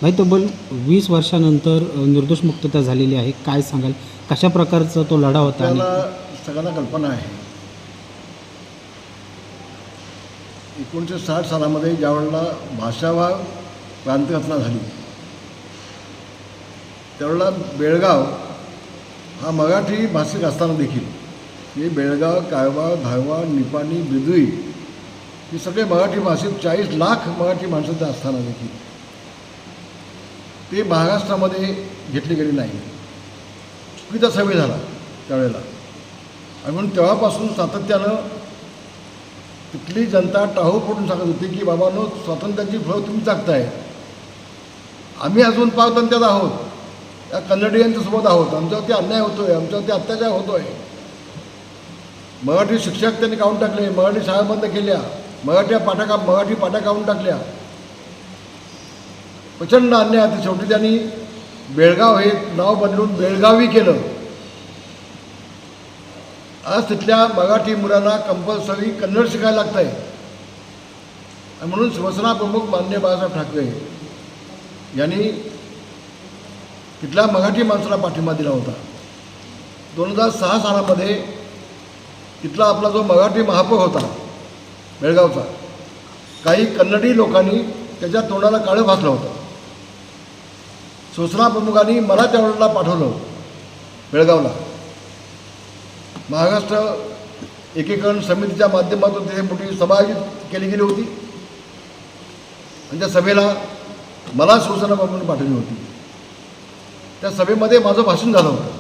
भाई तब्बल 20 वर्षानंतर निर्दोष मुक्तता झालेली आहे. काय सांगाल, कशा प्रकारचा तो लढा होता? आणि आपल्याला सगळ्यांना कल्पना आहे 1960 सालामध्ये ज्यावेळेला भाषावा क्रांतिरत्ना झाली त्यावेळेला बेळगाव हा मराठी भाषिक असताना देखील हे बेळगाव, कारवा, धारवा, निपाणी, बिदरी हे सगळे मराठी भाषिक 40 लाख मराठी माणसांचे असताना देखील ते महाराष्ट्रामध्ये घेतली गेली नाही. चुकीचा सवय झाला त्यावेळेला आणि म्हणून तेव्हापासून सातत्यानं तिथली जनता टाहू फोडून सांगत होती की बाबांनो, स्वातंत्र्याची फळं तुम्ही चाकताय, आम्ही अजून पारतंत्र्यात आहोत, त्या कन्नडियांच्यासोबत आहोत, आमच्यावरती अन्याय होतो आहे, आमच्यावरती अत्याचार होतो आहे. मराठी शिक्षक त्यांनी काढून टाकले, मराठी शाळा बंद केल्या, मराठी पाट्या काढून टाकल्या, प्रचंड अन्याय. ते शेवटी त्यांनी बेळगाव हे नाव बदलून बेळगावी केलं. आज तिथल्या मराठी मुलांना कंपल्सरी कन्नड शिकायला लागतं आहे आणि म्हणून शिवसेना प्रमुख माननीय बाळासाहेब ठाकरे यांनी तिथल्या मराठी माणसाला पाठिंबा दिला होता. 2006 सालामध्ये तिथला आपला जो मराठी महापौर होता बेळगावचा, काही कन्नडी लोकांनी त्याच्या तोंडाला काळं फासलं होतं. शिवसेना प्रमुखांनी मला त्यावेळेला पाठवलं बेळगावला. महाराष्ट्र एकीकरण समितीच्या माध्यमातून तिथे मोठी सभा आयोजित केली गेली होती आणि त्या सभेला मला शिवसेना प्रमुखांनी पाठवली होती. त्या सभेमध्ये माझं भाषण झालं होतं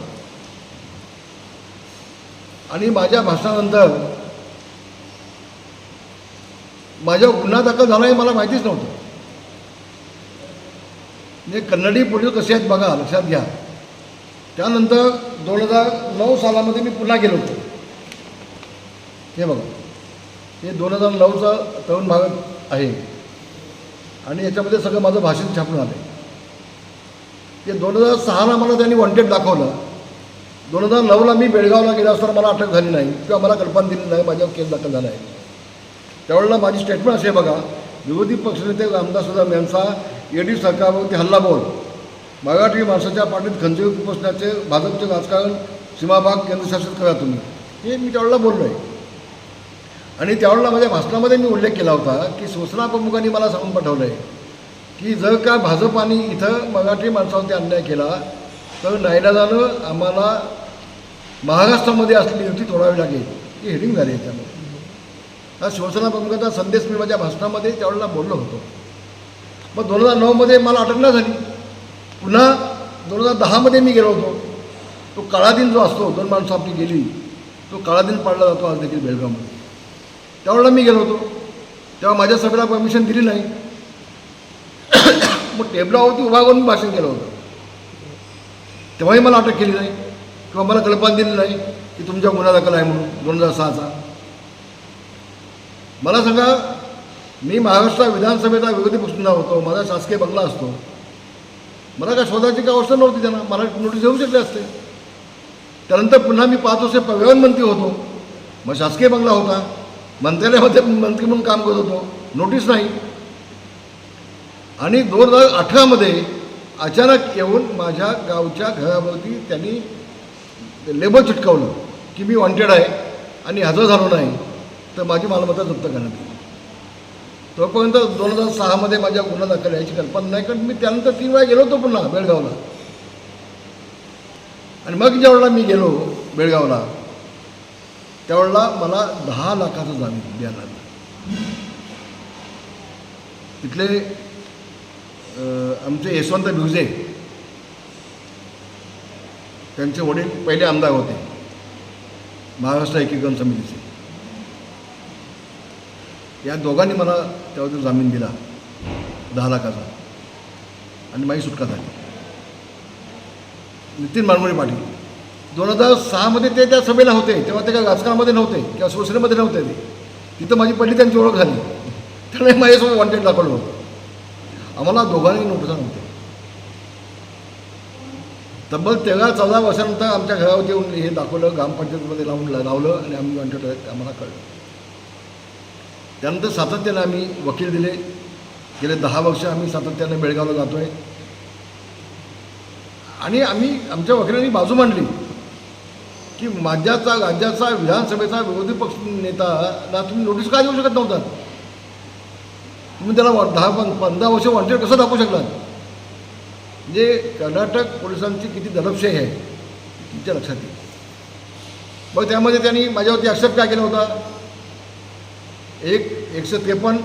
आणि माझ्या भाषणानंतर माझ्यावर गुन्हा दाखल झाला हे मला माहितीच नव्हतं. म्हणजे कन्नडी पोलीस कसे आहेत बघा, लक्षात घ्या. त्यानंतर 2009 सालामध्ये मी पुन्हा गेलो होतो. हे बघा, हे 2009चा तरुण भारत आहे आणि याच्यामध्ये सगळं माझं भाषण छापून आलं आहे. ते 2006ला मला त्यांनी वॉन्टेड दाखवलं. 2009ला मी बेळगावला गेलो असताना मला अटक झाली नाही किंवा मला कल्पना दिली नाही, माझ्यावर केस दाखल झाला आहे. त्यावेळेला माझी स्टेटमेंट असे बघा, विरोधी पक्षनेते रामदास कदम यांचा ईडी सरकारवरती हल्लाबोल, मराठी माणसाच्या पाठीत खंजीर खुपसण्याचे भाजपचे राजकारण सीमाभाग केंद्रशासित करा तुम्ही, हे मी त्यावेळेला बोललो आहे. आणि त्यावेळेला माझ्या भाषणामध्ये मी उल्लेख केला होता की शिवसेना प्रमुखांनी मला सांगून पाठवलं आहे की जर का भाजपाने इथं मराठी माणसावरती अन्याय केला तर नाईलाजानं आम्हाला महाराष्ट्रामध्ये असलेली युती तोडावी लागेल. ही हेडिंग झाली आहे. त्यामुळे हा शिवसेना प्रमुखांचा संदेश मी माझ्या भाषणामध्ये त्यावेळेला बोललो होतो. मग 2009मध्ये मला अटक नाही झाली. पुन्हा 2010मध्ये मी गेलो होतो. तो काळा दिन जो असतो, 2 माणसं आपली गेली, तो काळा दिन पाळला जातो आज देखील बेळगावमध्ये. त्यावेळेला मी गेलो होतो. तेव्हा माझ्या सभेला परमिशन दिली नाही. मग टेबलावरती उभा करून भाषण केलं होतं. तेव्हाही मला अटक केली नाही किंवा मला कल्पना दिली नाही की तुमच्या गुन्हा दाखल आहे म्हणून 2006चा. मला सांगा, मी महाराष्ट्र विधानसभेचा विरोधी पक्षनेता होतो, माझा शासकीय बंगला असतो, मला काय शोधायची काय अवस्था नव्हती. त्यांना मला नोटीस देऊ शकले असते. त्यानंतर पुन्हा मी 5 वर्ष परिवहन मंत्री होतो, मग शासकीय बंगला होता, मंत्रालयामध्ये मंत्री म्हणून काम करत होतो, नोटीस नाही. आणि 2018मध्ये अचानक येऊन माझ्या गावच्या घरावरती त्यांनी लेबल चिटकवलं की मी वॉन्टेड आहे आणि हजर झालो नाही तर माझी मालमत्ता जप्त करण्यात येईल. तोपर्यंत 2006मध्ये माझ्या गुन्हा दाखल याची कल्पना नाही, कारण मी त्यानंतर 3 वेळा गेलो होतो पुन्हा बेळगावला. आणि मग ज्यावेळेला मी गेलो बेळगावला त्यावेळेला मला 10 लाखाचं जामीन द्यायला लागलं. तिथले आमचे यशवंत भिवजे, त्यांचे वडील पहिले आमदार होते महाराष्ट्र एकीकरण समितीचे, या दोघांनी मला त्यावरती जामीन दिला 10 लाखाचा आणि माझी सुटका झाली. नितीन मानमोळे पाटील 2006मध्ये ते त्या सभेला होते, तेव्हा ते काय राजकारणामध्ये नव्हते किंवा शिवसेनेमध्ये नव्हते. ते तिथं माझी पहिली त्यांची ओळख झाली. त्यामुळे माझ्यासोबत वॉन्टेड दाखवलं होतं. आम्हाला दोघांनी नोटिसा नव्हत्या. तब्बल 13-14 वर्षानंतर आमच्या घरावर येऊन हे दाखवलं, ग्रामपंचायतीमध्ये लावलं आणि आम्ही वॉन्टेड आम्हाला कळलं. त्यानंतर सातत्यानं आम्ही वकील दिले, गेले 10 वर्ष आम्ही सातत्याने बेळगावला जातो आहे आणि आम्ही आमच्या वकिलांनी बाजू मांडली की राज्याचा विधानसभेचा विरोधी पक्ष नेताला तुम्ही नोटीस का देऊ शकत नव्हता? तुम्ही त्याला 10-15 वर्ष वॉन्टेड कसं दाखवू शकलात? म्हणजे कर्नाटक पोलिसांची किती दडपशाही आहे तुमच्या लक्षात येईल. मग त्यामध्ये त्यांनी माझ्यावरती आक्षेप काय केला होता? 153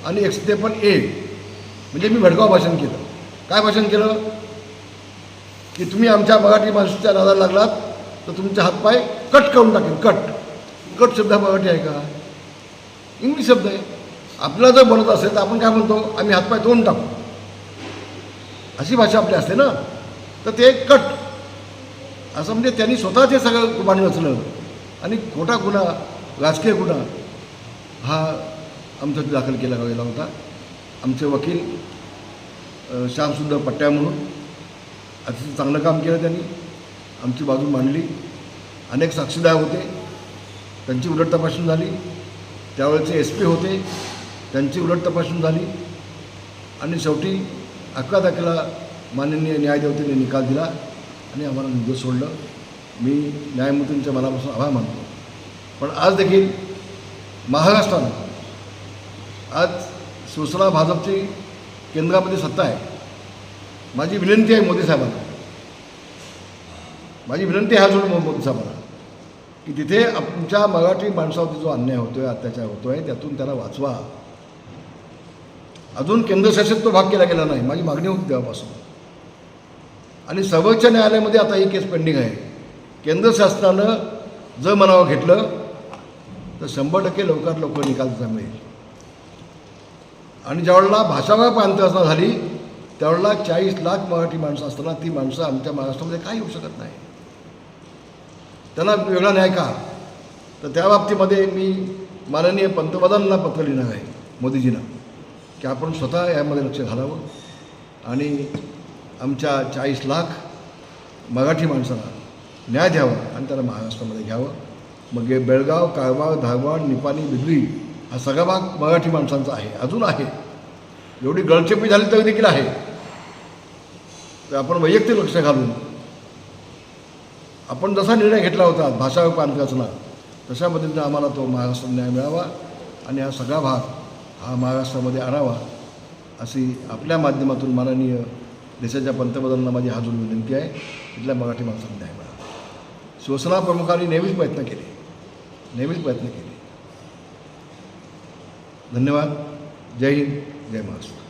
आणि 153A म्हणजे मी भडकाव भाषण केलं. काय भाषण केलं? की तुम्ही आमच्या मराठी माणसाच्या नादाला लागलात तर तुमचे हातपाय कट करून टाकेल. कट शब्द मराठी आहे का? इंग्लिश शब्द आहे. आपल्याला जर बनत असेल तर आपण काय म्हणतो? आम्ही हातपाय तोडून टाकू, अशी भाषा आपली असते ना. तर ते कट असं म्हणजे त्यांनी स्वतः ते सगळं कुबाणी रचलं आणि खोटा गुन्हा, राजकीय गुन्हा हा आमच्यात दाखल केला गेला होता. आमचे वकील श्यामसुंदर पट्ट्या म्हणून अतिशय चांगलं काम केलं. त्यांनी आमची बाजू मांडली. अनेक साक्षीदार होते, त्यांची उलट तपासणी झाली. त्यावेळेचे SP होते, त्यांची उलट तपासणी झाली आणि शेवटी 11 तारखेला माननीय न्यायदेवतेने निकाल दिला आणि आम्हाला निर्दोष सोडलं. मी न्यायमूर्तींच्या मनापासून आभार मानतो. पण आज देखील महाराष्ट्रानं, आज शिवसेना भाजपची केंद्रामध्ये सत्ता आहे. माझी विनंती आहे मोदी साहेबांना, माझी विनंती आहे अजून मोदी साहेबांना की तिथे आमच्या मराठी माणसावरती जो अन्याय होतो आहे, अत्याचार होतो आहे, त्यातून त्याला वाचवा. अजून केंद्रशासित तो भाग केला गेला नाही. माझी मागणी होती तेव्हापासून. आणि सर्वोच्च न्यायालयामध्ये आता ही केस पेंडिंग आहे. केंद्र शासनानं जर मनावर घेतलं तर 100% लवकरात लवकर निकाल त्याचा मिळेल. आणि ज्यावेळेला भाषाभाग प्रांतरचना झाली त्यावेळेला 40 लाख मराठी माणसं असताना ती माणसं आमच्या महाराष्ट्रामध्ये काय येऊ शकत नाही? त्यांना वेगळा न्याय का? तर त्या बाबतीमध्ये मी माननीय पंतप्रधानांना पत्र लिहिणार आहे, मोदीजींना, की आपण स्वतः यामध्ये लक्ष घालावं आणि आमच्या 40 लाख मराठी माणसांना न्याय द्यावा आणि त्याला महाराष्ट्रामध्ये घ्यावं. मग हे बेळगाव, कारवार, धारवाड, निपाणी, बिदरी हा सगळा भाग मराठी माणसांचा आहे, अजून आहे. एवढी गळचेपी झाली तरी देखील आहे. तर आपण वैयक्तिक लक्ष घालून आपण जसा निर्णय घेतला होता भाषा प्रांतरचना, तशा पद्धतीनं आम्हाला तो महाराष्ट्रात न्याय मिळावा आणि हा सगळा भाग हा महाराष्ट्रामध्ये आणावा अशी आपल्या माध्यमातून माननीय देशाच्या पंतप्रधानांना माझी हाजून विनंती आहे. इथल्या मराठी माणसांना न्याय मिळावा. शिवसेना प्रमुखांनी नेहमीच प्रयत्न केले. धन्यवाद. जय हिंद, जय महाराष्ट्र.